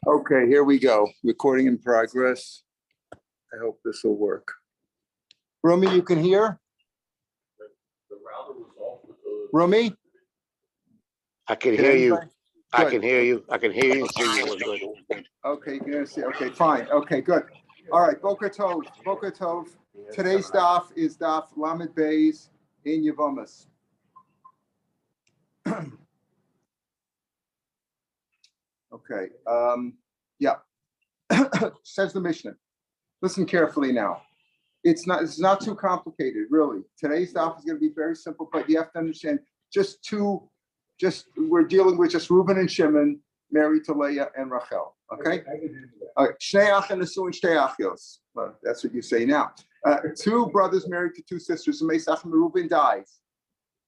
Okay, here we go. Recording in progress. I hope this will work. Rumi, you can hear? Rumi? I can hear you. I can hear you. I can hear you. Okay, you can see. Okay, fine. Okay, good. All right, Boker Tov. Boker Tov. Today's daf is daf Lamed Beis in Yevmot. Okay. Yeah. Says the Mishnah. Listen carefully now. It's not too complicated, really. Today's daf is going to be very simple, but you have to understand we're dealing with just Reuben and Shimon married to Leah and Rachel. Okay? All right. Shnei achim nesu and shtei achios. Well, that's what you say now. Two brothers married to two sisters. And Meisach and Reuben dies.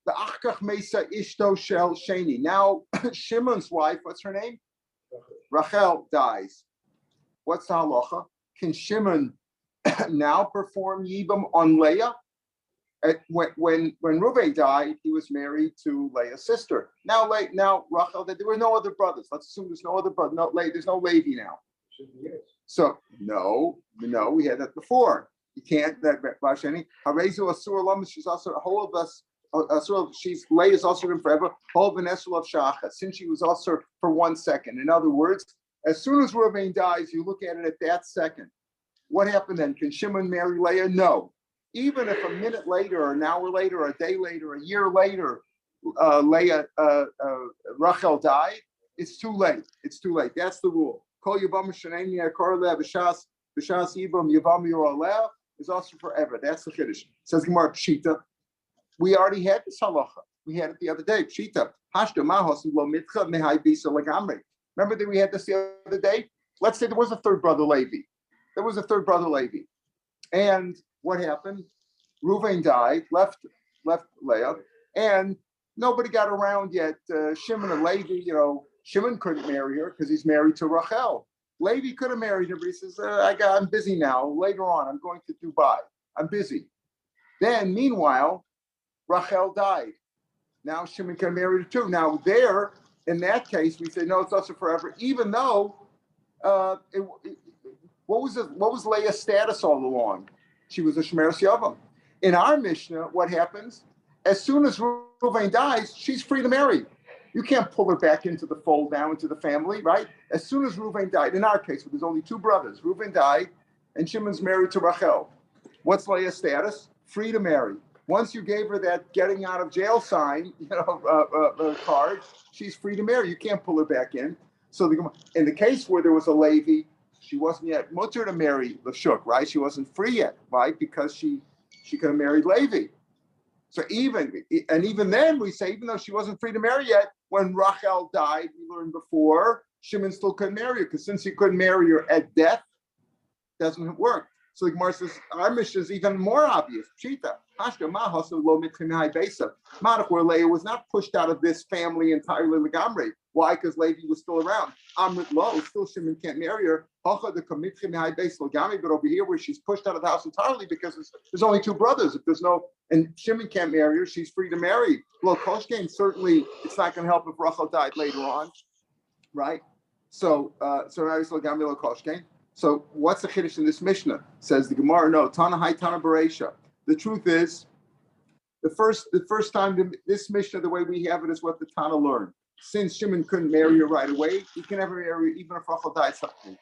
The achkach Meisa ishto shel sheni. Now Shimon's wife, what's her name? Rachel dies. What's the halacha? Can Shimon now perform yibam on Leah? When Reuben died, he was married to Leah's sister. Now Rachel, there were no other brothers. Let's assume there's no other brother. There's no Levi now. So no, we had that before. You can't. That Bashani Harezu Asur Lam. She's also a whole of us. She's Leah's also in forever. Whole Vanessa of Shacha. Since she was also for 1 second. In other words, as soon as Reuben dies, you look at it at that second. What happened then? Can Shimon marry Leah? No. Even if a minute later, or an hour later, or a day later, a year later, Rachel died, it's too late. It's too late. That's the rule. Kol Yibam Shanei Korle B'Shas Yibam Yivam Yoraleh is also forever. That's the Chiddush. Says Gemara Pshita. We already had this halacha. We had it the other day. Pshita. Hashda Mahos Lo Mitcha Mehai Bisa Lagamri. Remember that we had this the other day? Let's say there was a third brother Levi. And what happened? Reuven died, left Leah, and nobody got around yet. Shimon and Levi, Shimon couldn't marry her because he's married to Rachel. Levi could have married her, but he says, I'm busy now. Later on, I'm going to Dubai. I'm busy. Then, meanwhile, Rachel died. Now Shimon can marry her too. Now there, in that case, we say, no, it's also forever, even though what was Leah's status all along? She was a Shemeres Yavam. In our Mishnah, what happens? As soon as Reuven dies, she's free to marry. You can't pull her back into the fold now, into the family, right? As soon as Reuven died, in our case, where there's only two brothers, Reuven died, and Shimon's married to Rachel. What's Leah's status? Free to marry. Once you gave her that getting out of jail sign, card, she's free to marry. You can't pull her back in. So in the case where there was a Levi, she wasn't yet mutter to marry the Shuk, right? She wasn't free yet, right? Because she could have married Levi. So even then we say, even though she wasn't free to marry yet, when Rachel died, we learned before, Shimon still couldn't marry her, because since he couldn't marry her at death, it doesn't work. So the Gemara says, our mission is even more obvious. Pshita. Where Leah was not pushed out of this family entirely legamre. Why? Because Levi was still around. Amrit Lo, still Shimon can't marry her. But over here, where she's pushed out of the house entirely because there's only two brothers. If there's no, and Shimon can't marry her, she's free to marry. Well, Koshkein, certainly it's not going to help if Rachel died later on, right? So obviously legamre lo Koshkein. So what's the chiddush in this Mishnah? Says the Gemara, no, Tana Hai Tana Bereisha. The truth is, the first time this Mishnah, the way we have it, is what the Tana learned. Since Shimon couldn't marry her right away, he can never marry her even if Rachel died something.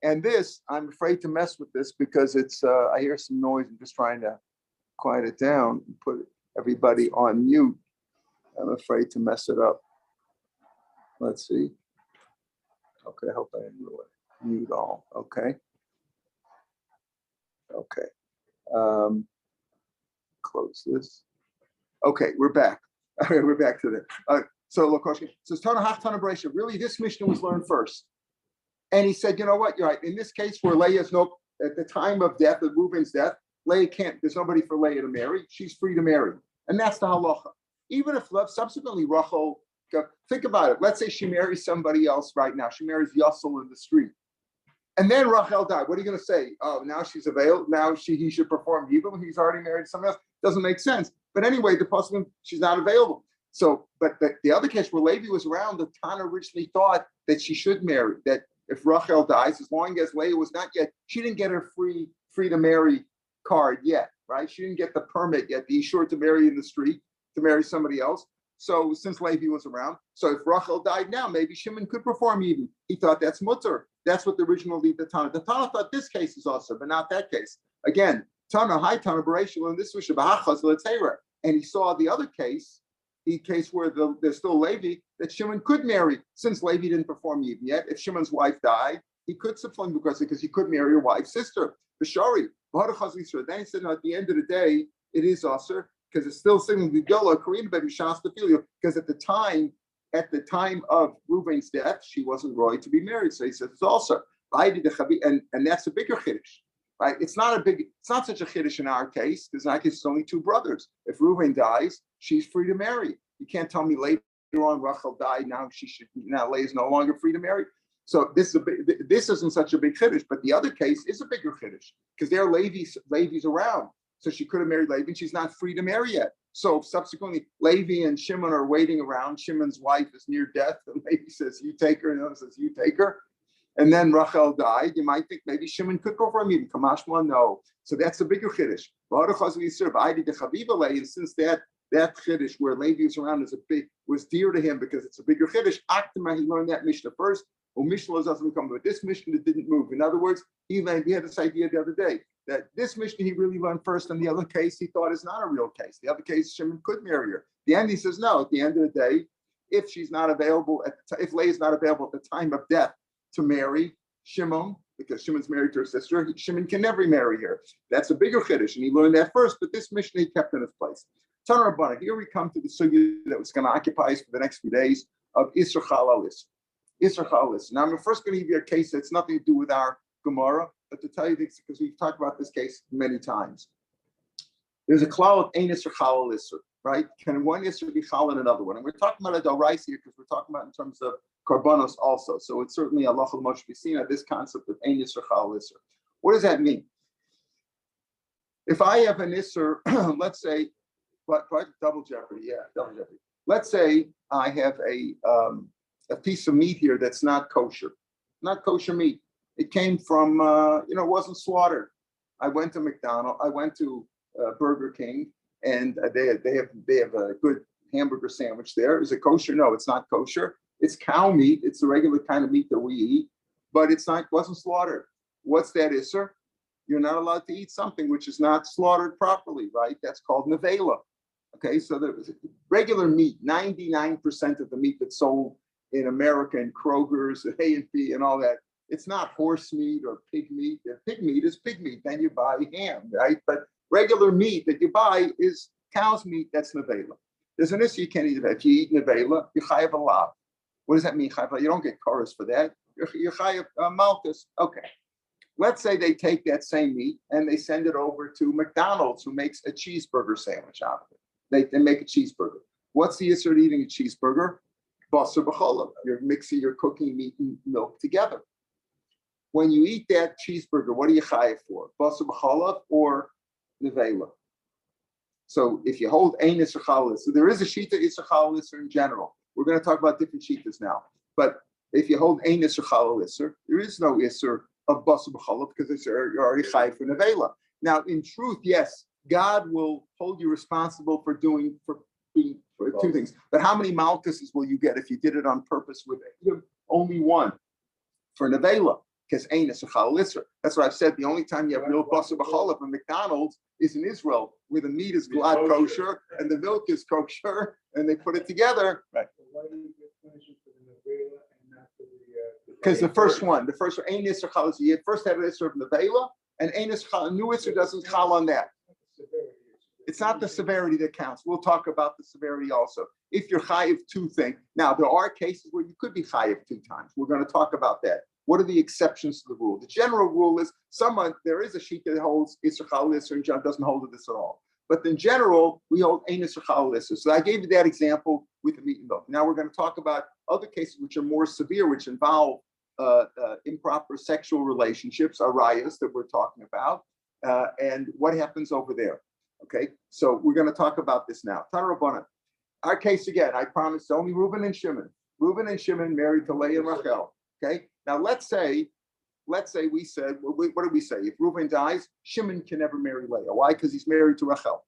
And this, I'm afraid to mess with this because it's I hear some noise. I'm just trying to quiet it down and put everybody on mute. I'm afraid to mess it up. Let's see. Okay, I hope I didn't really mute all. Okay. Close this. Okay, we're back. All right, we're back to that. So Lokoshkin says, Tana Hach Tana Bereisha. Really, this Mishnah was learned first. And he said, you know what? You're right. In this case, where Leah's at the time of death, of Reuben's death, Leah can't, there's nobody for Leah to marry. She's free to marry. And that's the halacha. Even if subsequently Rachel, think about it. Let's say she marries somebody else right now. She marries Yassel in the street. And then Rachel died. What are you going to say? Oh, now she's available. Now he should perform Yibam. He's already married to someone else. Doesn't make sense. But anyway, the person, she's not available. So, but the other case where Levi was around, the Tana originally thought that she should marry, that if Rachel dies, as long as Leah was not yet, she didn't get her free to marry card yet, right? She didn't get the permit yet, the sure to marry in the street, to marry somebody else. So since Levi was around, so if Rachel died now, maybe Shimon could perform even. He thought that's mutter. That's what the original the Tana. The Tana thought this case is also, but not that case. Again, Tana, high Tana, Bereshul, and this was Shabachas, let's say, and he saw the other case, the case where there's still Levi, that Shimon could marry, since Levi didn't perform even yet. If Shimon's wife died, he could supplant because he could marry your wife's sister. B'shari, then he said, no, at the end of the day, it is Aser, because it's still singing Vigola, Korean baby Shastaphilia, because at the time of Reuven's death, she wasn't ready to be married. So he says it's also and that's a bigger chiddush, right? It's not such a chiddush in our case, because in our case it's only two brothers. If Reuven dies, she's free to marry. You can't tell me later on Rachel died, now Leah is no longer free to marry. So this isn't such a big chiddush, but the other case is a bigger chiddush, because there are Levi's around. So she could have married Levi, and she's not free to marry yet. So subsequently, Levi and Shimon are waiting around. Shimon's wife is near death, and Levi says, "You take her," and the other says, "You take her." And then Rachel died. You might think maybe Shimon could go for a meeting. Kamashma, no. So that's a bigger chiddush. And since that chiddush where Levi is around was dear to him because it's a bigger chiddush, he learned that Mishnah first. Mishnah doesn't come, but this Mishnah didn't move. In other words, he had this idea the other day that this Mishnah he really learned first, and the other case he thought is not a real case. The other case, Shimon could marry her. The end, he says no. At the end of the day, if she's not available, if Leah is not available at the time of death to marry Shimon, because Shimon's married to her sister, Shimon can never marry her. That's a bigger chiddush, and he learned that first. But this Mishnah he kept in its place. Tana Rabbana. Here we come to the sugya that was going to occupy us for the next few days of Isser Chalalis. Now, I'm first going to give you a case that's nothing to do with our Gemara, but to tell you this, because we've talked about this case many times. There's a klal of ein Isser Chalal Isser, right? Can one Isser be Chal in another one? And we're talking about a Dorais here because we're talking about in terms of Karbanos also. So it's certainly a Lachal Moshe B'Sina, this concept of ein Isser Chalal Isser. What does that mean? If I have an Isser, let's say, double jeopardy. Let's say I have a piece of meat here that's not kosher meat. It came from, it wasn't slaughtered. I went to McDonald's, I went to Burger King, and they have a good hamburger sandwich there. Is it kosher? No, it's not kosher. It's cow meat. It's the regular kind of meat that we eat, but wasn't slaughtered. What's that, Isser? You're not allowed to eat something which is not slaughtered properly, right? That's called nevela. Okay, so the regular meat, 99% of the meat that's sold in America and Kroger's and A&P and all that, it's not horse meat or pig meat. Pig meat is pig meat. Then you buy ham, right? But regular meat that you buy is cow's meat. That's nevela. There's an issue you can't eat. If you eat nevela, you chayav a lav. What does that mean? You don't get chorus for that. You're chayav malchus. Okay. Let's say they take that same meat and they send it over to McDonald's, who makes a cheeseburger sandwich out of it. They make a cheeseburger. What's the issue of eating a cheeseburger? Basar b'cholav. You're cooking meat and milk together. When you eat that cheeseburger, what are you chayav for? Basar b'cholav or nevela? So if you hold ein Isser Chalal Isser, so there is a shita Isser Chalal Isser in general. We're going to talk about different shitas now. But if you hold ein Isser Chalal Isser, there is no Isser of basar b'cholav because you're already chayav for nevela. Now, in truth, yes, God will hold you responsible for two things. But how many malchuses will you get if you did it on purpose with it? Only one for nevela, because ein Isser Chalal Isser. That's what I've said. The only time you have real basar b'cholav in McDonald's is in Israel, where the meat is glad kosher and the milk is kosher, and they put it together. Right. So why do you get punishment for the nevela and not for the? Because the first one, ein Isser Chalal Isser. You first had an Isser of nevela, and ein Isser Chalal. New Isser doesn't chal on that. It's not the severity that counts. We'll talk about the severity also. If you're chayiv two things, now there are cases where you could be chayiv 2 times. We're going to talk about that. What are the exceptions to the rule? The general rule is there is a sheet that holds Isser Chalal Isser and John doesn't hold this at all. But in general, we hold ein Isser Chalal Isser. So I gave you that example with the meat and milk. Now we're going to talk about other cases which are more severe, which involve improper sexual relationships, arayas that we're talking about, and what happens over there. Okay, so we're going to talk about this now. Tana Rabbana, Our case again, I promise, only Reuben and Shimon. Reuben and Shimon married to Leah and Rachel. Okay. Now let's say we said, what did we say? If Reuben dies, Shimon can never marry Leah. Why? Because he's married to Rachel.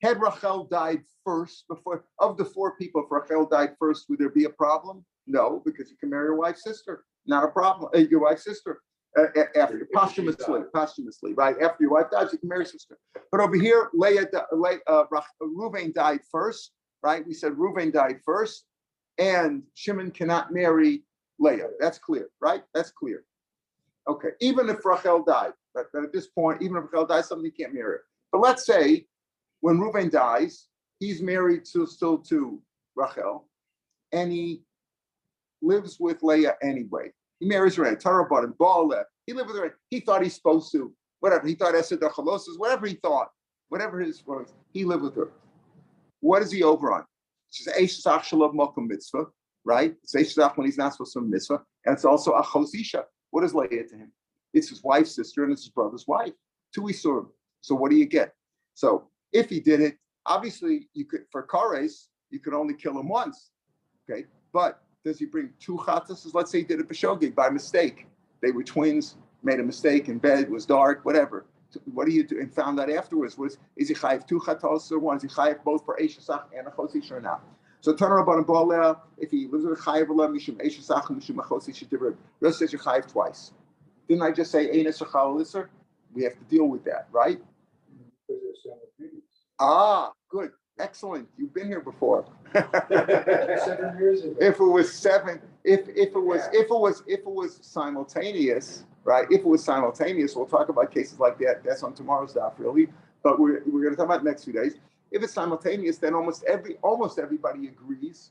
Had Rachel died first, before of the four people, if Rachel died first, would there be a problem? No, because you can marry your wife's sister. Not a problem. Your wife's sister. After posthumously, right? After your wife dies, you can marry your sister. But over here, Reuven died first, right? We said Reuven died first, and Shimon cannot marry Leah. That's clear, right? That's clear. Okay, even if Rachel died, but at this point, even if Rachel dies, somebody can't marry her. But let's say when Reuven dies, he's married still to Rachel, and he lives with Leah anyway. He marries her, Torah bought him, Baal. He lived with her. He thought he's supposed to, whatever. He thought Esed Chalosas, whatever he thought, whatever his was, he lived with her. What is he over on? She's Eishach Shalom Mokum Mitzvah, right? It's Eishach when he's not supposed to mitzvah, and it's also Achos Isha. What is Leah to him? It's his wife's sister and it's his brother's wife. Two Isurim. So what do you get? So if he did it, obviously you could, for Kares, you could only kill him once. Okay, but does he bring two chatas? Let's say he did it b'shogeg by mistake. They were twins, made a mistake in bed, it was dark, whatever. So what do you do? And found out afterwards is he chayiv two chatos or one? Is he chayiv both for Eishasach and Achos Isha or not? So turn around and Baleh, if he lives with a chayiv alone, mishum Eishasach and mishum Achos Isha divrib. Rosh says you chayiv twice. Didn't I just say Einas or Chalisser? We have to deal with that, right? Ah, good. Excellent. You've been here before. 7 years ago. If it was seven, if it was simultaneous, right? If it was simultaneous, we'll talk about cases like that. That's on tomorrow's daf, really. But we're going to talk about next few days. If it's simultaneous, then almost everybody agrees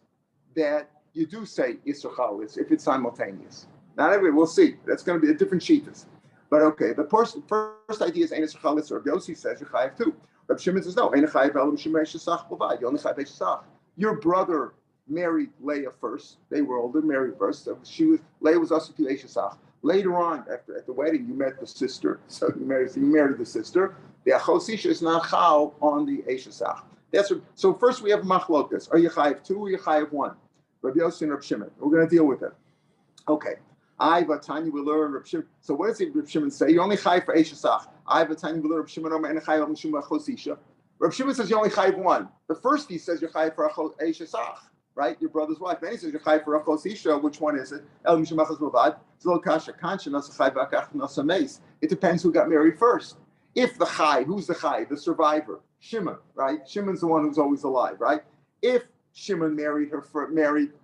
that you do say Isser Chalis if it's simultaneous. Not everybody. We'll see. That's going to be a different sheetas. But okay, the first idea is Ein Isser Chalis, or Yossi says you chayav too. Reb Shimon says, no, you only chayav. Your brother married Leah first. They were older, married first. So Leah was also to Eishasach. Later on, at the wedding, you met the sister. So you married the sister. The Achos Isha is not chal on the Eishasach. So first we have machlokas. Are you chayav two or you chayav one? Reb Yossi and Reb Shimon. We're going to deal with it. Okay. Tanya will learn Reb Shimon. So what does Reb Shimon say? You only chayav for Eishasach. Tanya will learn Reb Shimon and chayav mishum Achos Isha. Reb Shimon says you only chayiv one. The first he says you're chayiv for Eishasach, right? Your brother's wife. Then he says you're chayiv for Achos Isha. Which one is it? El mishum Achos Bavad. It depends who got married first. If the chai, who's the chai? The survivor, Shimon, right? Shimon's the one who's always alive, right? If Shimon married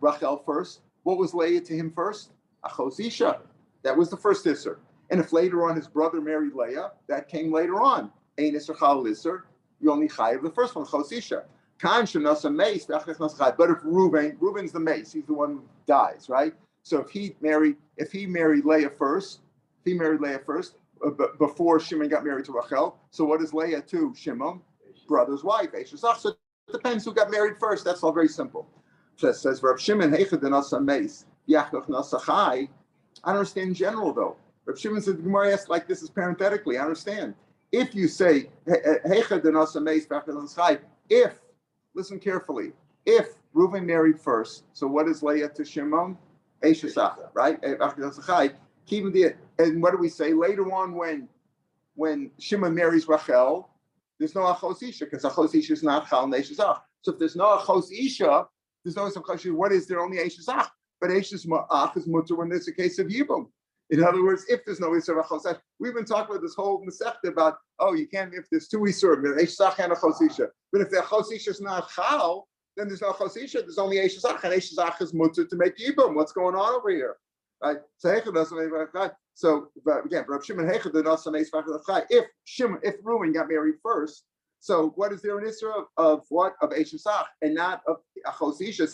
Rachel first, what was Leah to him first? Achos Isha. That was the first isser. And if later on his brother married Leah, that came later on. Ein isser chal isser. You only chayiv the first one, Achos Isha. But if Reuben's the mace, he's the one who dies, right? So if he married Leah first, before Shimon got married to Rachel. So what is Leah to Shimon? Brother's wife, Eishasach. So it depends who got married first. That's all very simple. So it says Rav Shimon heichad nasa mace, yachdoch nasa chai. I don't understand in general though. Rav Shimon said the Gemara asked like this is parenthetically. I understand. If you say heichad nasa mace, yachdoch nasa chai, if listen carefully, if Reuven married first, so what is Leah to Shimon? Eishasach, right? And what do we say later on when Shimon marries Rachel? There's no Achos Isha because Achos Isha is not Chal Neishazach. So if there's no Achos Isha, there's no Achos Isha. What is there? Only Eishazach. But Eishazach is mutter when there's a case of Yibum. In other words, if there's no Isra Achos Isha, we've been talking about this whole Masechta about you can't if there's two Isra, Eishazach and Achos Isha. But if the Achos Isha is not Chal, then there's no Achos Isha. There's only Eishazach, and Eishazach is mutter to make Yibum. What's going on over here? Right? So but again, Rav Shimon if Reuven got married first, so what is there an Isra of what? Of Eishasach and not of Achos Isha?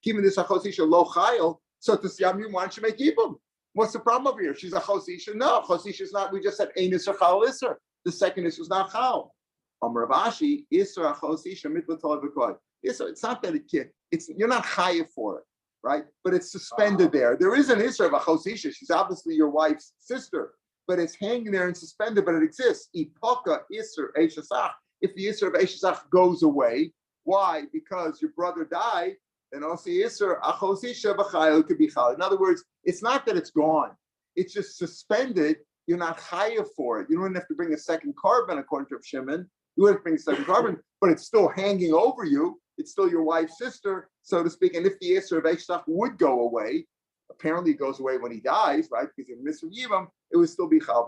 Keeping this Achos Isha lo chayil, so to Yamim, why don't you make Yibum? What's the problem over here? She's Achos Isha. No, Achos Isha is not. We just said Ein Isra Chal Isra. The second Isra is not Chal. Rav Ashi Isra Achos Isha mitla tol v'koy. It's not that you're not chayiv for it. Right, but it's suspended there. There is an Isra of Achos Isha. She's obviously your wife's sister, but it's hanging there and suspended. But it exists. Ipoka Isra Eishasach. If the Isra of Eishasach goes away, Why? Because your brother died, and also Yisr, Achos Isha B'chayil could be Chal. In other words, it's not that it's gone. It's just suspended. You're not chayav for it. You don't have to bring a second carbon according to Shimon. You would have to bring a second carbon, but it's still hanging over you. It's still your wife's sister, so to speak. And if the Yisr of Eshach would go away, apparently it goes away when he dies, right? Because in Misr Yivam, it would still be Chal.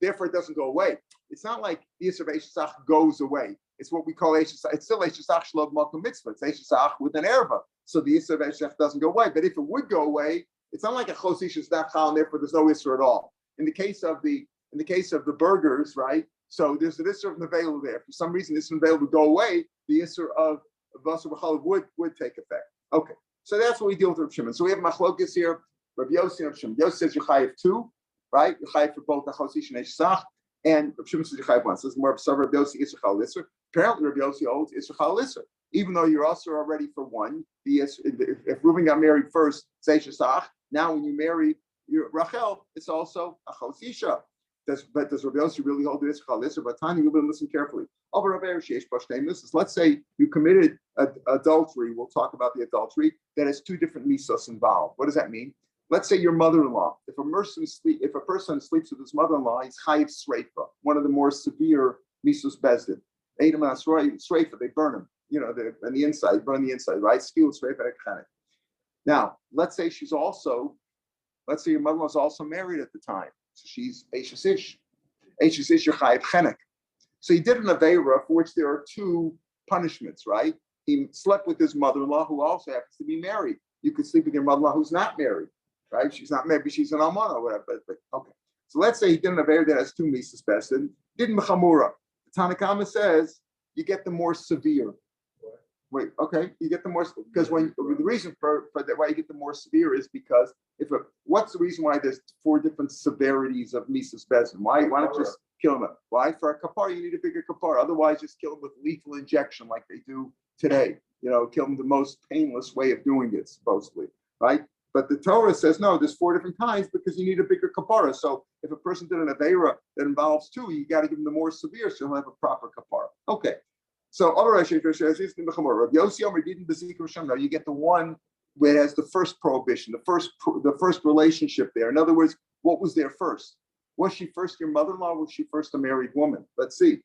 Therefore, it doesn't go away. It's not like the Yisr of Eshach goes away. It's what we call Eshach. It's still Eshach Shlov Malkum Mitzvah. It's Eshach with an erva. So the Yisr of Eshach doesn't go away. But if it would go away, it's not like a Chos Ish is not Chal, and therefore there's no Yisr at all. In the case of the burgers, right? So there's the Yisr of Nevela there. For some reason, this Nevela would go away. The Yisr of Basar B'chalav would take effect. Okay, so that's what we deal with Rav Shimon. So we have Machlokes here. Rav Yossi and Rav Shimon. Yossi says you're chayiv two, right? You're chayiv for both the Chos Ish and Eshach, and Rav Shimon says you're chayiv one. So this is more of Rav Yossi Isser Chal Isser. Apparently, Rav Yossi holds Isser Chal Isser, even though you're also already for one. If Reuben got married first, it's Eshach. Now, when you marry your Rachel, it's also a Chos Isha. Does Rav Yossi really hold the Isser Chal Isser? But Tanya, you will listen carefully. Let's say you committed adultery. We'll talk about the adultery that has two different misos involved. What does that mean? Let's say your mother-in-law. If a person sleeps with his mother-in-law, he's chayiv sreifa, one of the more severe misos bezdin. Sreifa, they burn him. On the inside, burn the inside, right? Skill sreifa ekchanik. Now, let's say your mother-in-law is also married at the time, so she's Eishes Ish. Eishes Ish, you're chayiv chenek. So he did an Aveira for which there are two punishments, right? He slept with his mother-in-law who also happens to be married. You could sleep with your mother-in-law who's not married, right? She's not, maybe she's an almana or whatever, but okay. So let's say he did an Aveira that has two mises bested, didn't mechamura. The Tanakama says you get the more severe. Wait, okay, you get the more, because the reason for that why you get the more severe is because what's the reason why there's four different severities of mises bested? Why not just kill him? Why? For a kapar, you need a bigger kapar. Otherwise, just kill him with lethal injection like they do today. Kill him the most painless way of doing it, supposedly, right? But the Torah says, no, there's four different kinds because you need a bigger kapara. So if a person did an Aveira that involves two, you got to give him the more severe so he'll have a proper kapara. Okay. So Rav Yossi Omer didn't bezikah Hashem. Now you get the one where it has the first prohibition, the first relationship there. In other words, what was there first? Was she first your mother-in-law? Or was she first a married woman? Let's see.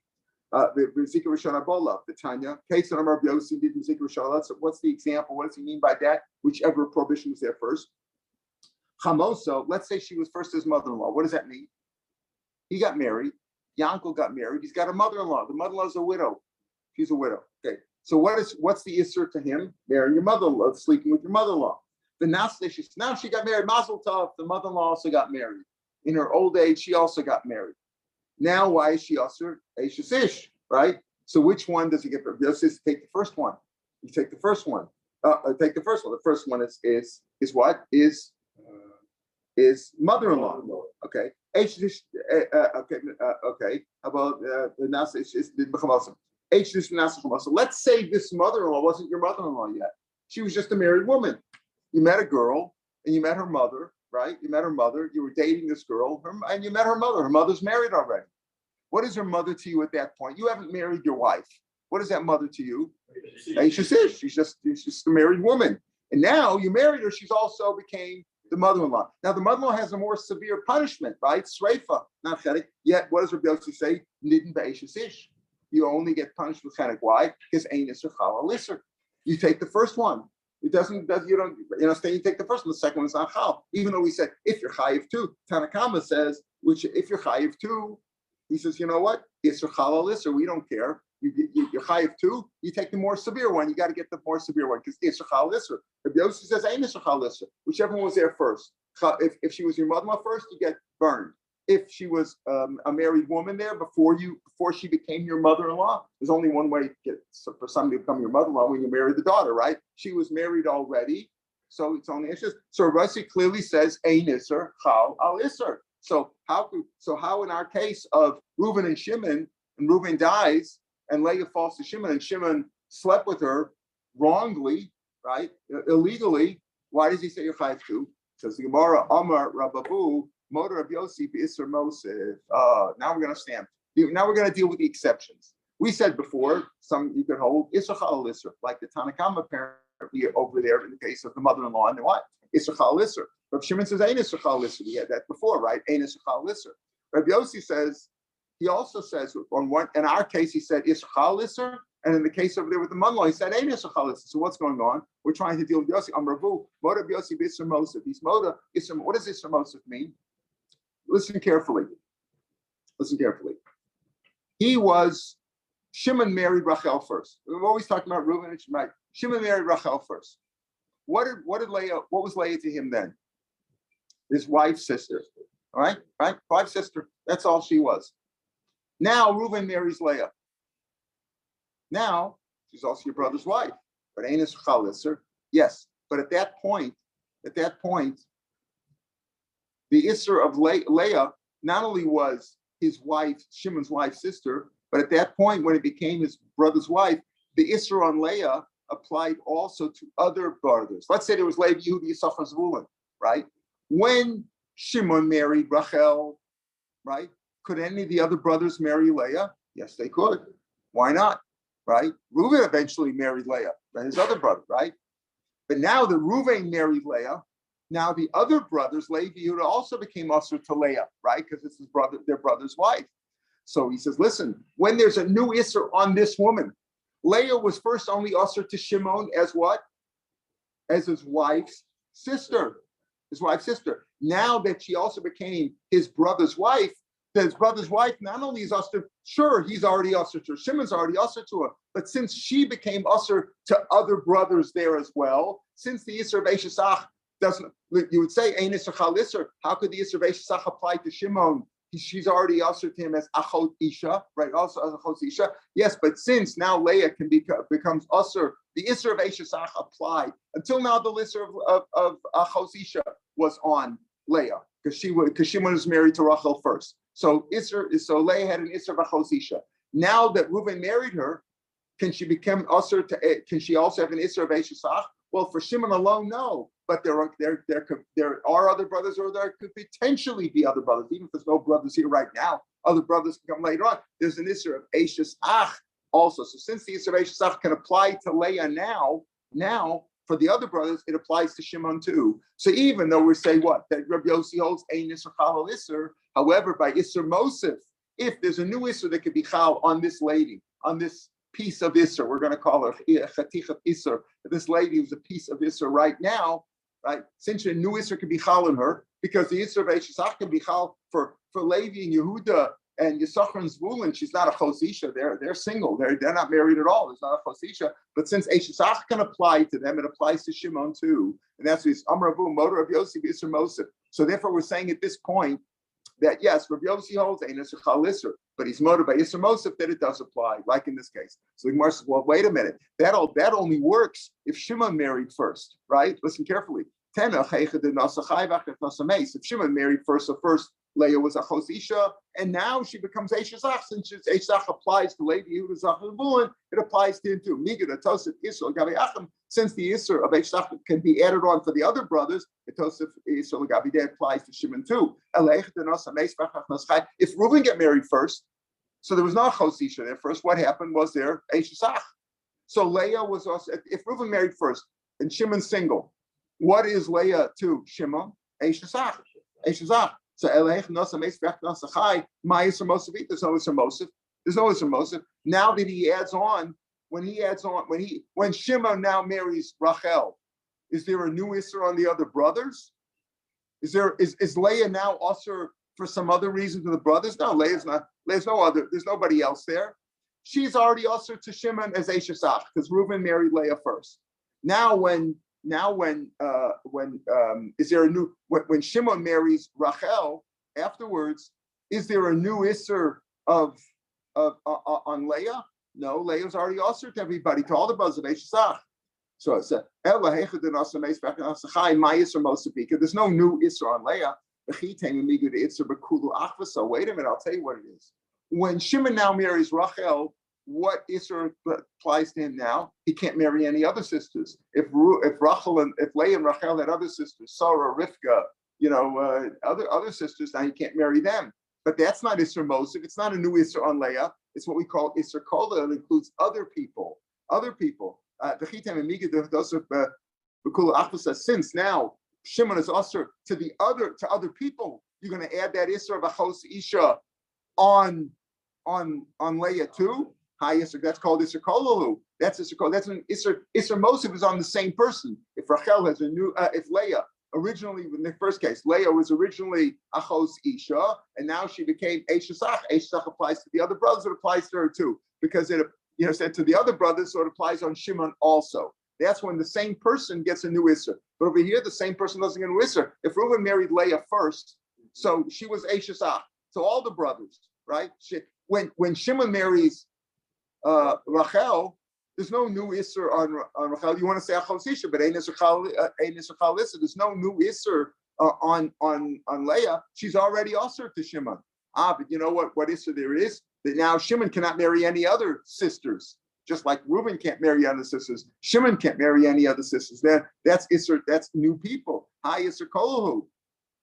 The Bezikah Rishon Abola, the Tanya. Case on Rav Yossi did Bezikah Rishon. What's the example? What does he mean by that? Whichever prohibition was there first. Chamoso, let's say she was first his mother-in-law. What does that mean? He got married. Yankel got married. He's got a mother-in-law. The mother-in-law is a widow. She's a widow. Okay. So what's the issur to him? Marrying your mother-in-law, sleeping with your mother-in-law. Now she got married. Mazel tov. The mother-in-law also got married. In her old age, she also got married. Now, why is she also Eishes Ish, right? So which one does he get? Yosef, take the first one. You take the first one. Take the first one. The first one is what? Is mother-in-law. Okay. Eishes Ish. Okay. How about the Nasa is B'chamosim? Eishes Ish Nasa Chamosim. Let's say this mother-in-law wasn't your mother-in-law yet. She was just a married woman. You met a girl and you met her mother. Right? You met her mother, you were dating this girl, and you met her mother. Her mother's married already. What is her mother to you at that point? You haven't married your wife. What is that mother to you? She's just a married woman. And now you married her, she's also became the mother-in-law. Now the mother-in-law has a more severe punishment, right? Sreifa, not chenek. Yet what does Rabbi Yossi say? Nidin b'eishes ish. You only get punished with chenek. Why? Because ein iser chal al iser. You take the first one. You take the first one, the second one's not chal. Even though we said, if you're chayiv two, Tanakama says, which if you're chayiv two, he says, you know what? It's your chal al iser, we don't care. You're chayiv two, you take the more severe one. You got to get the more severe one because it's your chal iser. If Yossi says, ain't it's your chal iser, whichever one was there first. If she was your mother-in-law first, you get burned. If she was a married woman there before she became your mother-in-law, there's only one way for somebody to become your mother-in-law when you marry the daughter, right? She was married already, so it's only issues. So Rashi clearly says ein iser chal al iser. So how in our case of Reuben and Shimon, and Reuben dies and Leah falls to Shimon, and Shimon slept with her wrongly, right? Illegally. Why does he say you're chayiv too? Says the Gemara, Amar Rababu. Motor of Yosef Isser Mosef. Now we're going to stand. Now we're going to deal with the exceptions. We said before, some you could hold Issachar Isser, like the Tanakam apparently over there in the case of the mother-in-law and the wife. Issachar Isser. Rav Shimon says, Ein Issachar Isser. We had that before, right? Ein Issachar Isser. Rav Yossi says, he also says, on one, in our case, he said Issachar Isser. And in the case over there with the mother-in-law, he said, Ein Issachar Isser. So what's going on? We're trying to deal with Yossi. Ravu, Moda Yossi B'Isser Mosef. He's Moda Isser. What does Isser Mosef mean? Listen carefully. Shimon married Rachel first. We're always talking about Reuben and Shimon. Shimon married Rachel first. What was Leah to him then? His wife's sister. All right? Wife's sister. That's all she was. Now Reuben marries Leah. Now she's also your brother's wife. But ain't his chalisser. Yes. But at that point, the Isser of Leah not only was his wife, Shimon's wife's sister, but at that point, when it became his brother's wife, the Isser on Leah applied also to other brothers. Let's say there was Levi, Yehuda, Yisachar, Zvulun, right? When Shimon married Rachel, right? Could any of the other brothers marry Leah? Yes, they could. Why not? Right? Reuben eventually married Leah, his other brother, right? But now that Reuben married Leah, now the other brothers, Levi, Yehuda, also became usher to Leah, right? Because it's their brother's wife. So he says, listen, when there's a new Isser on this woman, Leah was first only usher to Shimon as what? As his wife's sister. Now that she also became his brother's wife, his brother's wife not only is usher, sure, he's already usher to her, Shimon's already usher to her, but since she became usher to other brothers there as well, since the Isser of Eshesach doesn't, you would say, Ein Isser Chal Isser, how could the Isser of Eshesach apply to Shimon? She's already ushered him as Achot Isha, right? Also as Achot Isha. Yes, but since now Leah becomes usher, the Isser of Eshesach applied. Until now, the Isser of Achot Isha was on Leah because Shimon was married to Rachel first. So Leah had an Isser of Achot Isha. Now that Reuben married her, can she become usher to? Can she also have an Isser of Eshesach? Well, for Shimon alone, no. But there are other brothers, or there could potentially be other brothers. Even if there's no brothers here right now, other brothers can come later on. There's an Isser of Eshesach also. So since the Isser of Eshesach can apply to Leah now for the other brothers, it applies to Shimon too. So even though we say what? That Rabbi Yossi holds Ein Isser Chal Isser, however, by Isser Mosef, if there's a new Isser that could be Chal on this lady, on this piece of Isser, we're going to call her Chatich of Isser. This lady was a piece of Isser right now, right? Since a new Isser can be Chal on her, because the Isser of Eshesach can be Chal for Levi and Yehuda and Yisachar and Zvulun. She's not a Chosisha. They're single. They're not married at all. There's not a Chosisha. But since Eshesach can apply to them, it applies to Shimon too. And that's what Amravu Motor of Yossi Isser Mosef. So therefore, we're saying at this point that yes, Rabbi Yossi holds Ein Isser Chal Isser, but he's motivated by Isser Mosef that it does apply, like in this case. So the Gemara says, well, wait a minute. That only works if Shimon married first, right? Listen carefully. If Shimon married first, so first Leah was a Achos Isha, and now she becomes Eshesach. Since Eshesach applies to Levi, Yehuda, Zachar, and Bulun, it applies to him too. Since the Isser of Eshesach can be added on for the other brothers, the Tosef Isser Gabi applies to Shimon too. If Reuben get married first, so there was no Achos Isha there first, what happened was there Eshesach. So Leah was also, if Reuben married first and Shimon's single, what is Leah to Shimon? Eshesach. So Elech Nosa Meisbech Nosa Chai, my Isser Mosef, there's no Isser Mosef. Now that he adds on, when Shimon now marries Rachel, is there a new Isser on the other brothers? Is Leah now usher for some other reason to the brothers? No, Leah's not. There's nobody else there. She's already usher to Shimon as Eshesach because Reuben married Leah first. Now when is there a new when Shimon marries Rachel afterwards? Is there a new Isser of on Leah? No, Leah's already usher to everybody, to all the brothers of Eshesach. So it's there's no new Isser on Leah. So wait a minute, I'll tell you what it is. When Shimon now marries Rachel, what Isser applies to him now? He can't marry any other sisters. If Leah and Rachel had other sisters, Sarah, Rivka, other sisters, now he can't marry them. but that's not Isser Mosif. It's not a new Isser on Leah. It's what we call Isser Kola. It includes other people. Since now Shimon is usher to other people, you're going to add that Isser of Achos Isha on Leah too. High Isser, that's called Isser Kolahu. That's Isser Kolahu. That's an Isser Mosif is on the same person. If Rachel has if Leah originally, in the first case, Leah was originally Achos Isha, and now she became Eishasach. Eishasach applies to the other brothers, it applies to her too, because it said to the other brothers, so it applies on Shimon also. That's when the same person gets a new Isser. But over here, the same person doesn't get a new Isser. If Reuben married Leah first, so she was Eishasach. So all the brothers, right? When Shimon marries Rachel, there's no new Isser on Rachel. You want to say Achos Isha, but Ein Isser Chal Isser. There's no new Isser on Leah. She's already Isser to Shimon. But you know what Isser there is? That now Shimon cannot marry any other sisters. Just like Reuben can't marry other sisters, Shimon can't marry any other sisters. That's Isser. That's new people. High Isser Kolahu,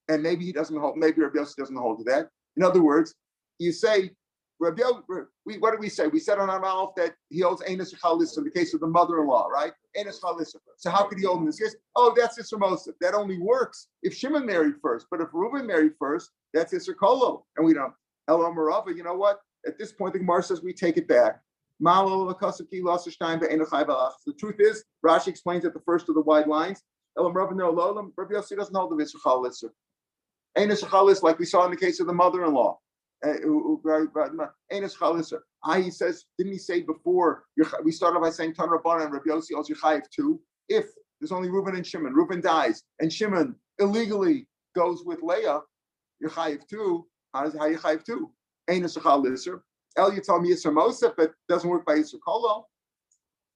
and maybe he doesn't hold. Maybe Rabbi Yossi doesn't hold to that. In other words, you say Rabbi. What did we say? We said on our mouth that he holds Ein Isser Chalissa in the case of the mother-in-law, right? Ein Isser Chalissa. So how could he hold in this case? Oh, that's Isser Mosif. That only works if Shimon married first. But if Reuben married first, that's Isser Kolo, and we don't. Elam Marava. You know what? At this point, the Gemara says we take it back. The truth is, Rashi explains at the first of the wide lines. Rabbi Yossi doesn't hold the Isser Chalisser. Ein Isser Chalisser, like we saw in the case of the mother-in-law. Ein Isser Chalisser. He says, didn't he say before? We started by saying Tan Rabbanan and Rabbi Yossi also Chayiv too. If there's only Reuben and Shimon, Reuben dies, and Shimon illegally goes with Leah, you're Chayiv too. How you Chayiv too? Ein Isser Chalisser. You tell me Yisra Mosef, but doesn't work by Yisra Kolo.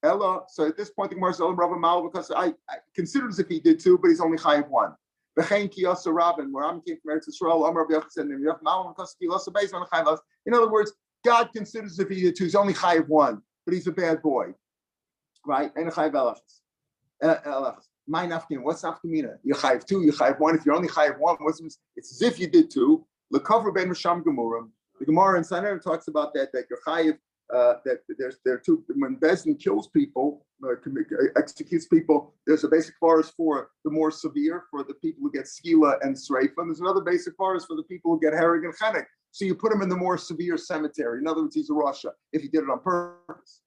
Ella. So at this point, the Gemara says, Rav Mal, because I considered as if he did two, but he's only chayiv one. Where I'm came from Eretz Yisrael, in other words, God considers if he did two, he's only chayiv one, but he's a bad boy, right? And chayiv elachas. My nafkin, what's nafkamina? You chayiv two, you chayiv one. If you're only chayiv one, it's as if you did two. Lekover ben Risham Gemurim. The Gemara in Sanhedrin talks about that you're chayiv, that there are two, when Bezdin kills people, executes people, there's a basic forest for the more severe, for the people who get skila and sreifa, and there's another basic forest for the people who get hereg and chenek. So you put him in the more severe cemetery. In other words, he's a Rasha. If he did it on purpose.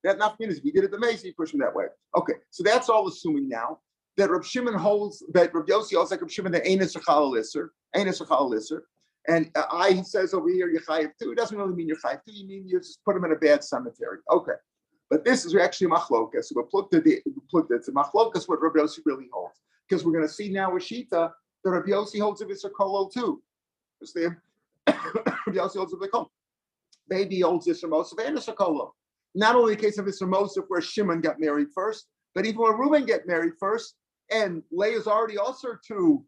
That not means if he did it the mace, you push him that way. Okay, so that's all assuming now that Reb Shimon holds, that Reb Yossi holds like Reb Shimon, that Ein Isser Chal Isser. And he says over here, you're chayiv too. It doesn't really mean you're chayiv too. You mean you just put him in a bad cemetery. Okay. But this is actually machlokas. So it's a machlokas what Rabbi Yossi really holds. Because we're going to see now with Shita that Rabbi Yossi holds of Isser Kolo too. Understand? Rabbi Yossi holds of the Kolo. Maybe he holds Isser Mosef and Isser Kolo. Not only the case of Isser Mosef where Shimon got married first, but even when Reuben get married first, and Leah's already also to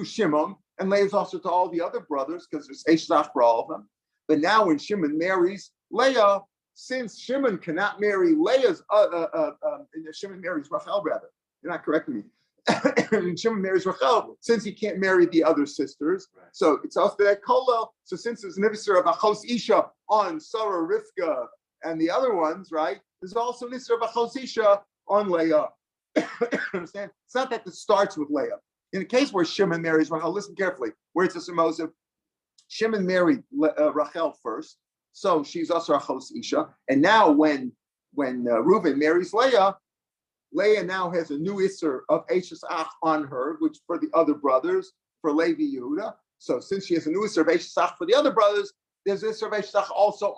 Shimon, and Leah's also to all the other brothers, because there's Eishzach for all of them. But now when Shimon marries Leah, since Shimon cannot marry Leah's, Shimon marries Rachel rather. You're not correcting me. And Shimon marries Rachel, since he can't marry the other sisters. Right. So it's also that Kola. So since there's an Isser of Achos Isha on Sarah, Rivka, and the other ones, right? There's also an Isser of Achos Isha on Leah. Understand? It's not that it starts with Leah. In the case where Shimon marries Rachel, listen carefully, where it's a Mosef, Shimon married Rachel first, so she's also Achos Isha. And now when Reuben marries Leah, Leah now has a new Isser of Eishasach on her, which for the other brothers, for Levi Yehuda. So since she has a new Isser of Eishasach for the other brothers, there's Isser of Eishasach also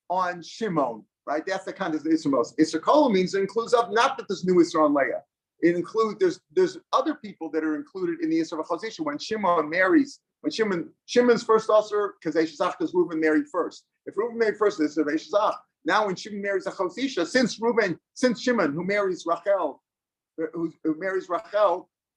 on Shimon, right? That's the kind of Isser Mosef. Isser Kol means it includes up, not that there's new Isser on Leah. It includes there's other people that are included in the Isser of Achos Isha. When Shimon marries, Shimon's first usher, because Eishazach does Reuben married first. If Reuben married first, it's of Eishazach. Now when Shimon marries Achos Isha, since Shimon who marries Rachel,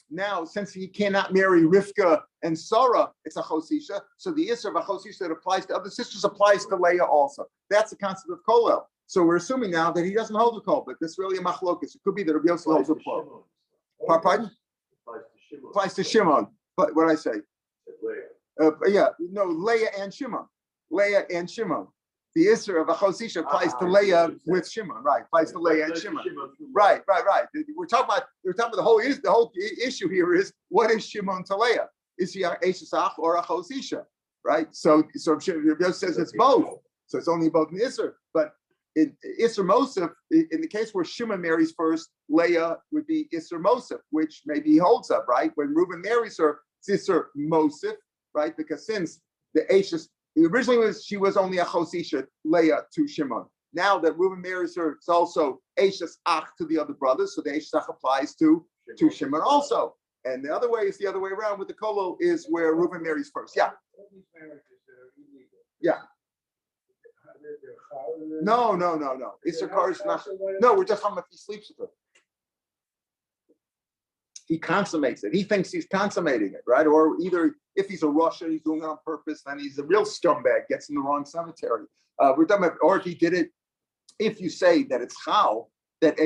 now since he cannot marry Rivka and Sarah, it's Achos Isha. So the Isser of Achos Isha that applies to other sisters applies to Leah also. That's the concept of Kolel. So we're assuming now that he doesn't hold the kol, but this is really a machlokas. It could be that Rabbi Yossi holds a kol. Pardon? Applies to Shimon. But what did I say? Leah and Shimon. Leah and Shimon. The Isser of Achosisha applies to Leah with Shimon, right? Applies to Leah and Shimon. Right. We're talking about the whole issue here is what is Shimon to Leah? Is he a Eshesach or a Chosisha? Right? So Rabbi says it's both. So it's only both in Isser. But in Isser Mosef, in the case where Shimon marries first, Leah would be Isser Mosef, which maybe he holds up, right? When Reuben marries her, it's Isser Mosef, right? Because since the Eshes, originally she was only a Chosisha, Leah to Shimon. Now that Reuben marries her, it's also Eshes Ach to the other brothers, so the Eshes Ach applies to Shimon also. And the other way is the other way around with the Kolo is where Reuben marries first. Yeah. Yeah. No. Issachar is not. No, we're just talking about if he sleeps with her. He consummates it. He thinks he's consummating it, right? Or either if he's a Russian, he's doing it on purpose, then he's a real scumbag, gets in the wrong cemetery. We're talking about, or if he did it, if you say that it's Chal, that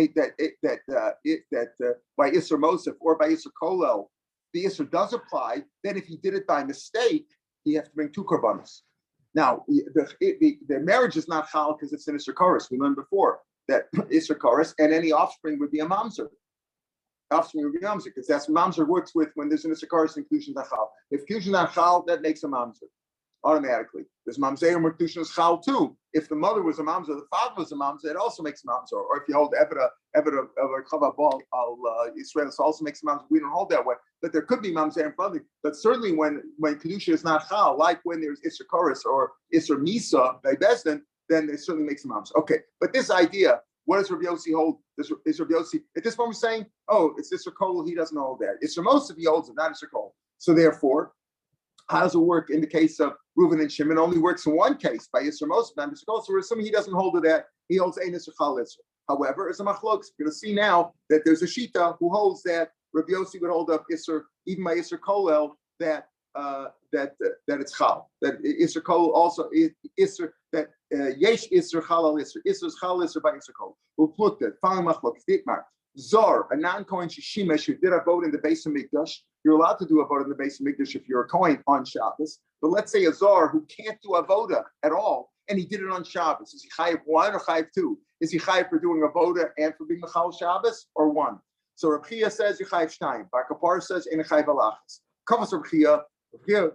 by Isser Mosef or by Isser Kolel, the Isser does apply, then if he did it by mistake, he has to bring 2 korbanos. Now, the marriage is not Chal because it's an Isser Chorus. We learned before that Isser Chorus and any offspring would be a Mamzer. Offspring would be Mamzer because that's what Mamzer works with when there's an Isser Chorus inclusion to Chal. If Fusion on Chal, that makes a Mamzer automatically. There's Mamzer and Mertushin is Chal too. If the mother was a Mamzer, the father was a Mamzer, it also makes a Mamzer. Or if you hold Eved of Chavabal al Israel, it also makes a Mamzer. We don't hold that way. But there could be Mamzer and father. But certainly when Kedusha is not Chal, like when there's Isser Chorus or Isser Misa by Bezdin, then it certainly makes a Mamzer. Okay, but this idea, what does Rabbi Yossi hold? Is Rabbi Yossi at this point saying, oh, it's Isser Kol, he doesn't hold that. Isser Mosef, he holds it, not Isser Kol. So therefore, how does it work in the case of Reuven and Shimon? It only works in one case by Isser Mosef, not Isser Kol. So we're assuming he doesn't hold to that. He holds Ein Isser Chal Isser. However, as a machlokes, you're going to see now that there's a shita who holds that Rabbi Yossi would hold up Isser, even by Isser Kolel, that it's Chal. That Isser Kol also Isser that Yesh Isser Chal Isser. Isser is Chal Isser by Isser Kol. Who looked at following machlokes. Ditmar Zor, a non-Kohen Shemesh who did a vote in the base of Mikdash. You're allowed to do a vote in the base of Mikdash if you're a Kohen on Shabbos. But let's say a Zor who can't do a voda at all, and he did it on Shabbos. Is he chayiv 1 or chayiv 2? Is he chayiv for doing a voda and for being Mechal Shabbos or 1? So Rav Chia says you chayiv 2. Bar Kapar says in chayiv alachas. Kavas Rav Chia. Rav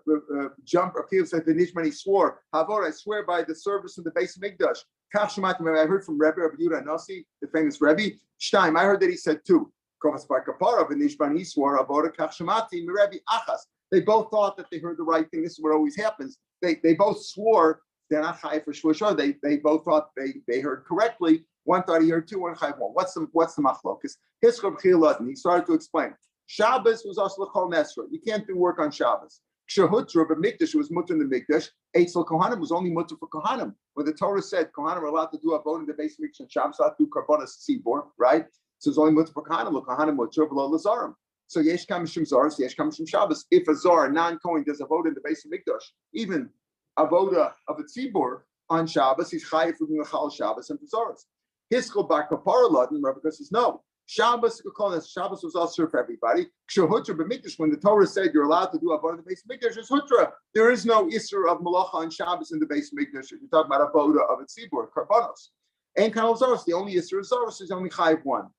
Chia said the Nishman he swore, Havor, I swear by the service in the base of Mikdash. I heard from Rebbe Yehuda Nasi, the famous Rebbe. Shtaim, I heard that he said 2. Kovas Bar Kapara v'Nishban he swore Havor Kach Shemati Rebbe Achas. They both thought that they heard the right thing. This is what always happens. They both swore they're not high for shvuah. They both thought they heard correctly. One thought he heard 2, one chayv 1. What's the machlokas? His Rav Chia Ladin. He started to explain. Shabbos was also l'chol nesra. You can't do work on Shabbos. Kshahutra, but Mikdash was mutter in the Mikdash. Eitzel Kohanim was only mutter for Kohanim. When the Torah said Kohanim are allowed to do a vote in the base of Mikdash on Shabbos, allowed to do karbonas tzibor, right? So it's only mutter for Kohanim. Kohanim mutter below Lazarim. So yesh kam mishum zaros, yesh kam mishum Shabbos. If a zar, non-Kohen, does a vote in the base of Mikdash, even a voda of a tzibor on Shabbos, he's chayiv for doing a chal Shabbos and for zaros. Hiskol bar kapara ladin, Rabbi says no. Shabbos was also for everybody. When the Torah said you're allowed to do a voda in the base of Mikdash, it's hutra. There is no isser of malacha on Shabbos in the base of Mikdash. You're talking about a voda of a tzibor, karbanos. And kanal zaros, the only isser of zaros is only chayiv 1.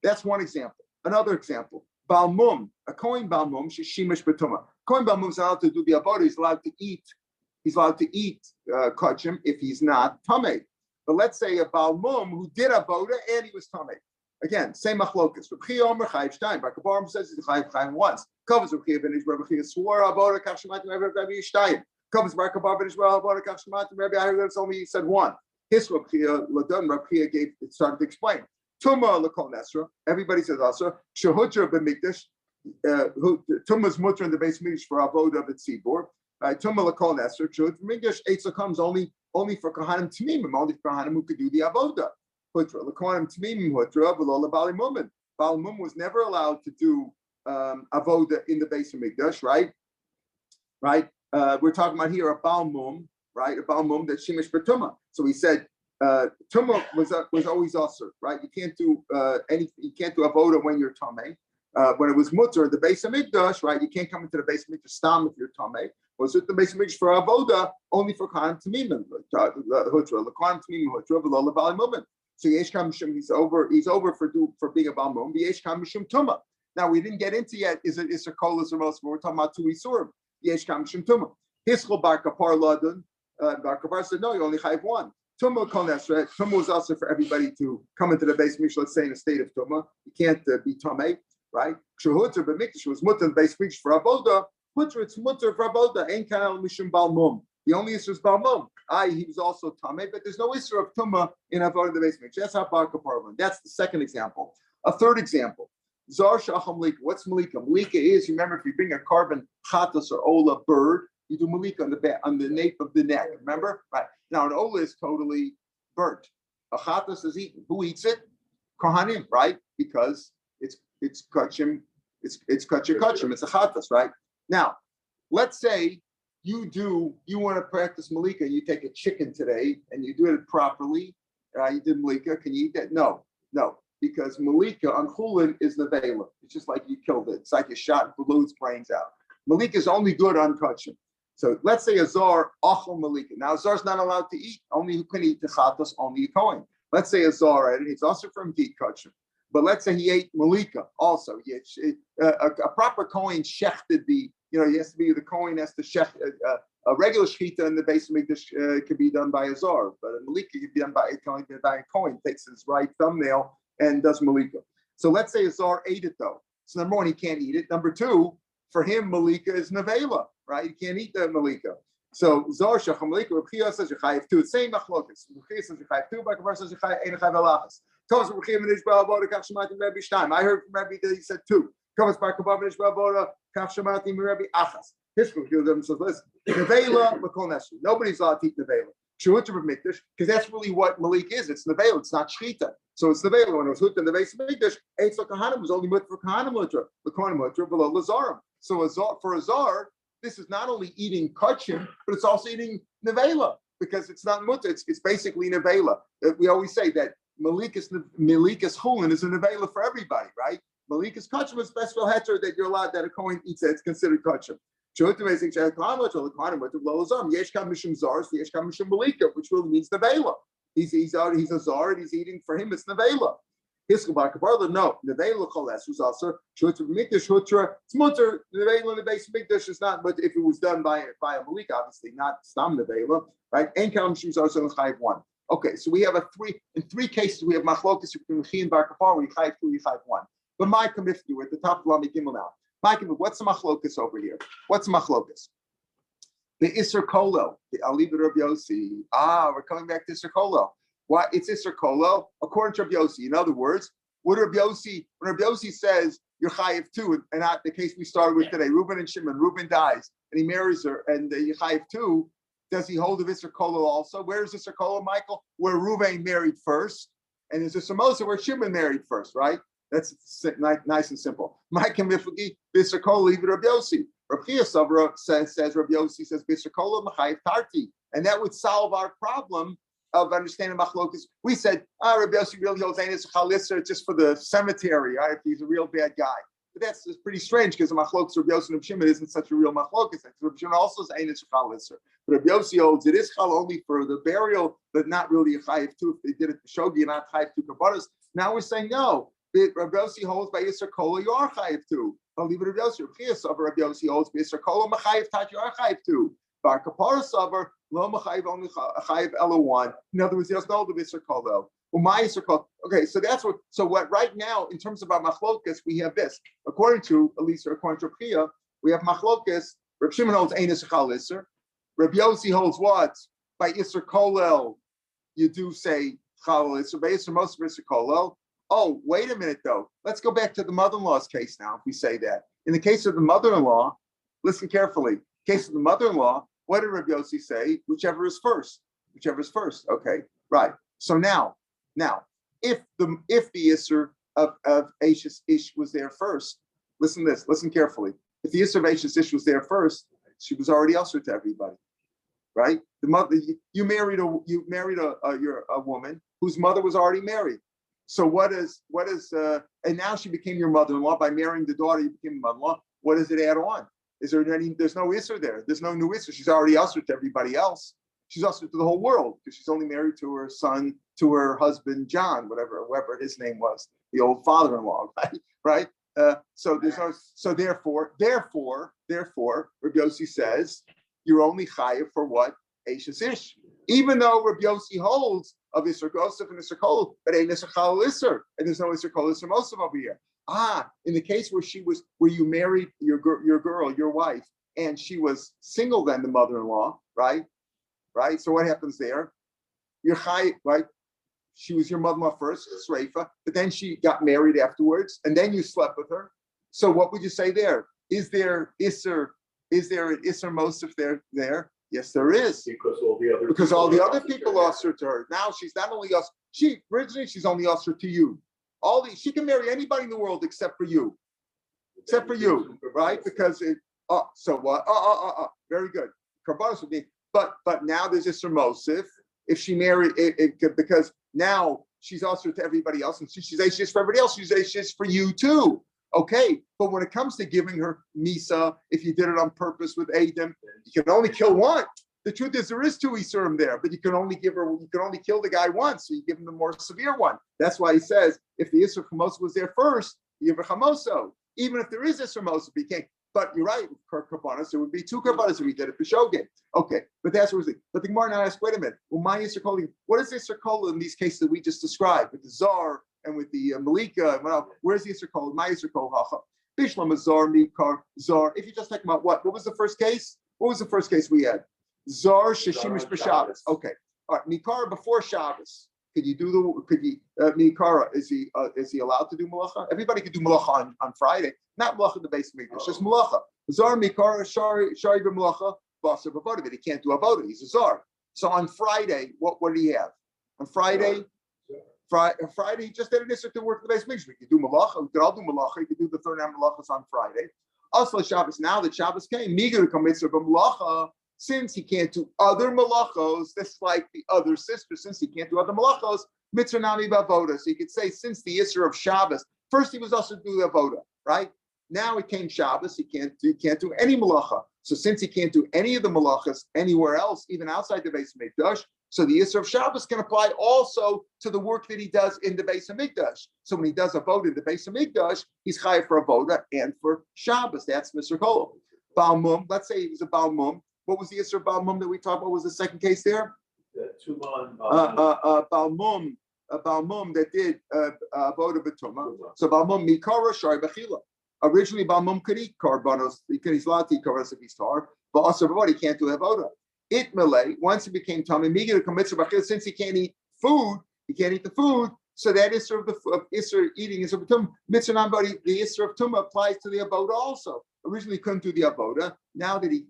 That's one example. Another example. Balmum, a Kohen Balmum, shishimish betuma. Kohen Balmum is allowed to do the avodah. He's allowed to eat. He's allowed to eat kachim if he's not tamei. But let's say a Balmum who did avodah and he was tamei. Again, same machlokas. Rav Chia Omer chayiv 2. Bar Kaparim says he's chayiv once. Covers Rav Chia ben Rav Chia swore avodah kach shematim Rabbi 2. Covers Bar Kaparim ben avodah kach shematim Rabbi. I heard that's only he said 1. His Rav Chia Ladon Rav Chia started to explain. Tuma l'kol nesra. Everybody says also. Shehutra b'mikdash. Tuma's mutter in the base mikdash for avodah of tzibor. Tuma l'kol nesra. Shehutra b'mikdash. Eitzel comes only for kohanim tamimim. Only for kohanim who could do the avodah. Hutra l'kohanim tamimim hutra v'lo l'bali mumen. Bali mum was never allowed to do avodah in the base of mikdash. Right. We're talking about here a bal mum. Right. A bal mum that shimish b'tuma. So he said. Tumah was always usher, right? You can't do anything. You can't do avoda when you're tamei. when it was mutter, the base of mikdash, right? You can't come into the base of mikdash stam if you're tamei. Was it the base of mikdash for avoda only for kanim tamimim? Hutra, the kanim tamimim hutra, v'lo lebali mumin. So yesh kam mishum, he's over for being a balmum. Yesh kam mishum tuma. Now we didn't get into yet. Is it Isser Kolas or most? We're talking about two isurim. Yesh kam mishum tuma. Hischol bar kapar ladun. Bar kapar said no, you only have one. Tuma konesra. Tuma was also for everybody to come into the base of mikdash. Let's say in a state of tuma, you can't be tamei. Right? Kshuhutra b'mikdash was mutter in the base mikdash for avoda. Mutter, it's mutter for avoda. Ein kanal mishum balmum. The only issue is balmum. He was also tamei, but there's no issue of tuma in avoda in the base mikdash. That's how bar kapar. That's the second example. A third example. Zar shacham malika. What's malika? Malika is, remember, if you bring a carbon chatas or ola bird, you do malika on the back, on the nape of the neck. Remember? Right. Now an ola is totally burnt. A chatas is eaten. Who eats it? Kohanim, right? Because it's kachim, it's kachim, it's a chatas, right? Now, let's say you want to practice malika, you take a chicken today and you do it properly, you did malika, can you eat that? No, because malika on chulin is nevela. It's just like you killed it. It's like you shot and blew its brains out. Malika is only good on kachim. So let's say a zar achol malika. Now a zar's not allowed to eat, only who can eat the chatas, only a kohen. Let's say a zar, and it's also from deep kachim. But let's say he ate malika also. A proper kohen shechted the, he has to be, the kohen has to shech, a regular shechita in the base of mikdash could be done by a zar, but a malika could be done by a kohen, takes his right thumbnail and does malika. So let's say a zar ate it though. So number one, he can't eat it. Number two, for him, malika is nevela, right? You can't eat the malika. So zar shacham malika, Rav Chia says yechayev two. Same machlokas. Rav Chia says yechayev two, but Rav says yechayev ein yechayev alachas. I heard from Rabbi that he said two. Nobody's allowed to eat nevela. Because that's really what malik is. It's nevela. It's not shchita. So it's nevela. When it was hut in the base of mikdash, eitz kahanim was only for kahanim mutra, the kohanim mutra below lazarim. So for a zar, this is not only eating kachim, but it's also eating nevela because it's not mutra. It's basically nevela. We always say that. Malikas chulin is a nevela for everybody, right? Malikas kachim is special heter that you're allowed, that a kohen eats it, it's considered kachim. Yesh kam mishum zars, yesh kam mishum malika, which really means nevela. He's a zar and he's eating, for him it's nevela. No, nevela choles was also shutra mikdash hutra. It's mutter nevela in the base of mikdash is not, but if it was done by a malika, obviously not stam nevela, right? Ein kam mishum zars and chayiv one. Okay, so we have in three cases we have machlokas between Chi and Bar Kapar, where you chayiv two, you chayiv one. But my commitment, we're at the top of Lami Gimel now. My commitment, what's the machlokas over here? What's the machlokas? The Isser Kolo, the Aliba Rav Yossi. We're coming back to Isser Kolo. Why? It's Isser Kolo, according to Rav Yossi. In other words, when Rav Yossi says you're chayiv two, and not the case we started with today, Reuben and Shimon, Reuben dies, and he marries her, and you're chayiv two. Does he hold of Isser Kolo also? Where is Isser Kolo, Michael? Where Reuven married first, and there's a Samosa where Shimon married first, right? That's nice and simple. Mike and Miflagi, Isser Kolo, leave it Rav Yossi. Rav Chia Savra says Rav Yossi says Isser Kolo Machayev Tarti, and that would solve our problem of understanding machlokas. We said, Rav Yossi really holds Ein Isser Chalisser just for the cemetery, right? If he's a real bad guy. But that's pretty strange because the machlokas of Rav Yossi and Rav Shimon isn't such a real machlokas. Rav Shimon also says Ein Isser Chalisser. But Rav Yossi holds it is chal only for the burial, but not really a chayiv too. If they did it for shogi and not chayiv two kabbalas. Now we're saying no. Rav Yossi holds by Isser Kolo, you are chayiv too. I'll leave it Rav Yossi. Rav Chia Savar Rav Yossi holds by Isser Kolo, machayiv tat, you are chayiv too. Bar Kapara Savar, lo machayiv only chayiv elo one. In other words, there's no the Isser Kolo. Well, my Isser Kolo. Okay, so that's what. So what right now in terms of our machlokas, we have this. According to Rav Chia, we have machlokas. Rav Shimon holds ein Isser Chalisser. Rav Yossi holds what? By Isser Kolel, you do say Chalal Isser. By Isser most of Isser Kolel. Oh, wait a minute though. Let's go back to the mother-in-law's case now. If we say that in the case of the mother-in-law, listen carefully. In the case of the mother-in-law, what did Rav Yossi say? Whichever is first. Okay, right. So now, if the Isser of Ashes Ish was there first, listen to this. Listen carefully. If the Isser of Ashes Ish was there first, she was already usher to everybody, right? The mother you married a woman whose mother was already married. So and now she became your mother-in-law. By marrying the daughter, you became mother-in-law. What does it add on? There's no Isser there. There's no new Isser. She's already ushered to everybody else. She's ushered to the whole world because she's only married to her son, to her husband, John, whatever his name was, the old father-in-law, right? So therefore, Rabbi Yossi says, you're only chayav for what? Eishes ish. Even though Rabbi Yossi holds of Isser Gosef and Isser Kol, but ain't Isser Chal Isser, and there's no Isser Kol Isser Mosef over here. In the case where you married your girl, your wife, and she was single then, the mother-in-law, right? So what happens there? You're chayav, right? She was your mother-in-law first, Sreifa, but then she got married afterwards, and then you slept with her. So what would you say there? Is there an Isser Mosef there? Yes, there is. Because all the other people usher to her. Now she's not only us. Originally she's only usher to you. She can marry anybody in the world except for you. Right? Because so what? Very good. Karbanos would be, but now there's Isser Mosef. If she married, because now she's usher to everybody else, and she's Ashes for everybody else. She's Ashes for you too. Okay, but when it comes to giving her Misa, if you did it on purpose with Adam, you can only kill one. The truth is there is two Isurim there, but you can only kill the guy once, so you give him the more severe one. That's why he says, if the Isur Chamosa was there first, you give a Chamoso. Even if there is Isur Mosa, you can't. But you're right, Karbanos, there would be two Karbanos if we did it for Shogeg. Okay, but that's what we're saying. But the Gemara now asks, wait a minute, what is Isur Kol in these cases that we just described, with the Zar and with the Malika? Where's the Isur Kol? My Isur Kol, Hacha. Bishlam Zar, Mikar, Zar. If you just talk about what was the first case? What was the first case we had? Zar Shishimish B'Shabbos. Okay, all right. Mikara before Shabbos. Mikara, is he allowed to do malacha? Everybody could do malacha on Friday, not malacha the base mikdash, just malacha. Zar Mikara Shari b'malacha Basar b'avoda, but he can't do avoda. He's a zar. So on Friday, what did he have? On Friday, he just had an issue to work the base mikdash. We could do malacha. We could all do malacha. You could do the third malachas on Friday. Also Shabbos. Now that Shabbos came, Miga to come mitzvah b'malacha. Since he can't do other malachos, this like the other sister, since he can't do other malachos, mitzvah nami bavoda. So you could say, since the Isser of Shabbos, first he was also do the avoda, right? Now it came Shabbos, he can't do any malacha. So since he can't do any of the malachas anywhere else, even outside the Beis Mikdash, so the Isser of Shabbos can apply also to the work that he does in the Beis Mikdash. So when he does avoda in the Beis Mikdash, he's chayav for avoda and for Shabbos. That's Mr. Kol. Balmum, let's say he was a Balmum. What was the Isser Balmum that we talked about? Was the second case there? Balmum that did Avoda B'Tumah. So Balmum Mikara Shari B'Chila. Originally Balmum could eat karbanos. He's allowed to eat karbanos if he's tar, but also he can't do Avoda. It Malay, once he became Tommy, Miga to Mitzvah B'Chila, since he can't eat food, the food. So that Isser of Isser eating Isser B'Tumah, Mitzvah Nambari, the Isser of Tumah applies to the Avoda also. Originally he couldn't do the avoda. Now that he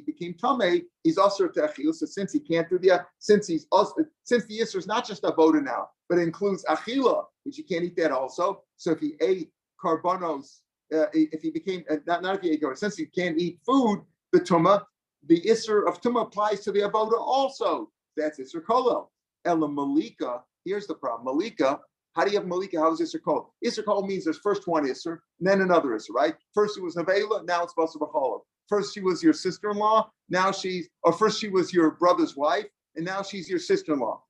became tamei, he's also to achil. So since he can't do since the Isser is not just avoda now, but it includes achila, which you can't eat that also. So if he ate karbanos, if he became not if he ate karbanos, since he can't eat food, the Isser of tumah applies to the avoda also. That's Isser kolo. Ela malika. Here's the problem. Malika. How do you have Malika? How is Isser Kol? Isser Kol means there's first one Isser, and then another Isser, right? First it was Nevela, now it's Basar B'Cholav. First she was your sister-in-law, first she was your brother's wife, and now she's your sister-in-law.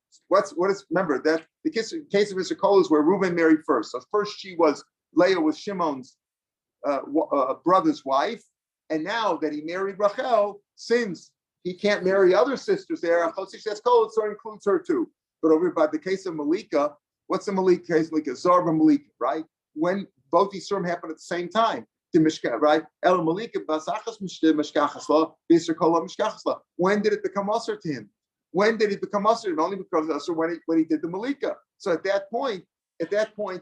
Remember that the case of Isser Kol is where Reuben married first. So first Leah was Shimon's brother's wife, and now that he married Rachel, since he can't marry other sisters there, so it includes her too. But over by the case of Malika, what's the Malika case? Like a Zarba Malika, right? When both these terms happen at the same time, the Mishka, right? El Malika Basachas Mishkachasla, Bisr Kola Mishkachasla. When did it become usher to him? When did it become usher? It only becomes usher when he did the Malika. So at that point,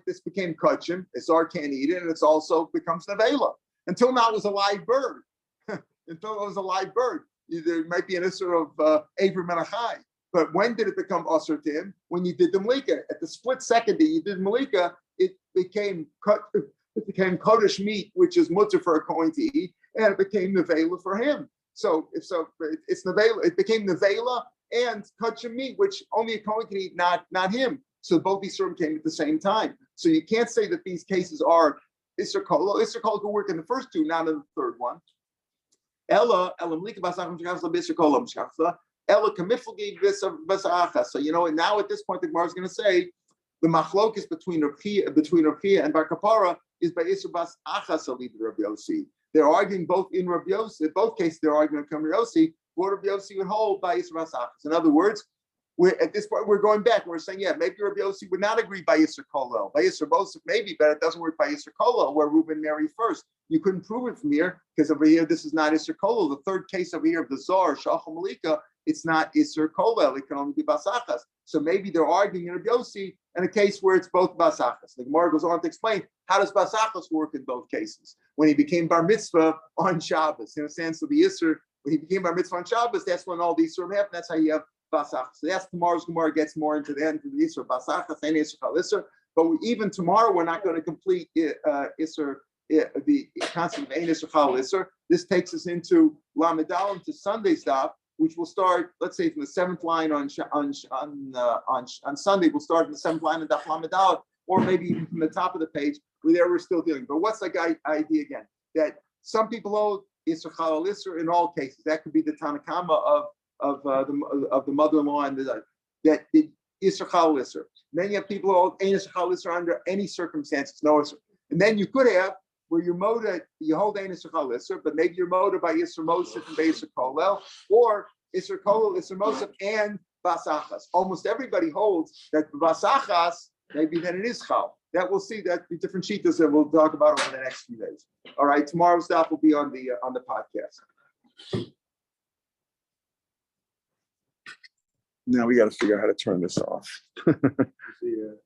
this became Kachim. A Zar can't eat it, and it's also becomes Nevela. Until now, it was a live bird. There might be an Isser of Abram and Achai. But when did it become usher to him? When you did the Malika. At the split second that you did Malika, it became Kodesh meat, which is mutter for a Kohen to eat, and it became Nevela for him. So it's Nevela. It became Nevela and Kachim meat, which only a Kohen can eat, not him. So both these Isurim came at the same time. So you can't say that these cases are Isser Kol. Isser Kol could work in the first two, not in the third one. Ella Malika Basachim Shachas Isser Kol Mishachsa. Ella Kamiflgi Basachas. So now at this point the Gemara is going to say the machlokes between Rav Chia and Bar Kapara is by Isser Bas Achas Alid Rav Yossi. They're arguing both in Rav Yossi. In both cases, they're arguing from Rav Yossi. What Rav Yossi would hold by Isser Bas Achas. In other words, at this point we're going back. We're saying, maybe Rav Yossi would not agree by Isser Kolel. By Isser Bosif, maybe, but it doesn't work by Isser Kolel, where Reuben married first. You couldn't prove it from here because over here this is not Isser Kolel. The third case over here of the Zor Shachal Malika, it's not Isser Kolel. It can only be Basachas. So maybe they're arguing in Rav Yossi in a case where it's both Basachas. The Gemara goes on to explain how does Basachas work in both cases. When he became Bar Mitzvah on Shabbos, in a sense of the Isser, when he became Bar Mitzvah on Shabbos, that's when all these sort of happen. That's how you have Basachas. So that's tomorrow's Gemara gets more into the end of the Isser Basachas and Isser Kal Isser. But even tomorrow we're not going to complete Isser. The concept of Ein Isser Chal Isser. This takes us into Lamed Aleph to Sunday's daf, which will start, let's say, from the 7th line on Sunday. We'll start in the 7th line of Daf Lamed Aleph, or maybe even from the top of the page. We're still dealing. But what's the idea again? That some people hold Isser Chal Isser in all cases. That could be the Tanakama of the mother-in-law and that did Isser Chal Isser. Then you have people who hold Ein Isser Chal Isser under any circumstances, no Isser. And then you could have where you hold Ein Isser Chal Isser, but maybe you're moda by Isser Mosif and by Isser Kolel, or Isser Kolel, Isser Mosif, and Basachas. Almost everybody holds that Basachas, maybe then it is Chal. That we'll see that the different shitas that we'll talk about over the next few days. All right, tomorrow's stuff will be on the podcast. Now we got to figure out how to turn this off. The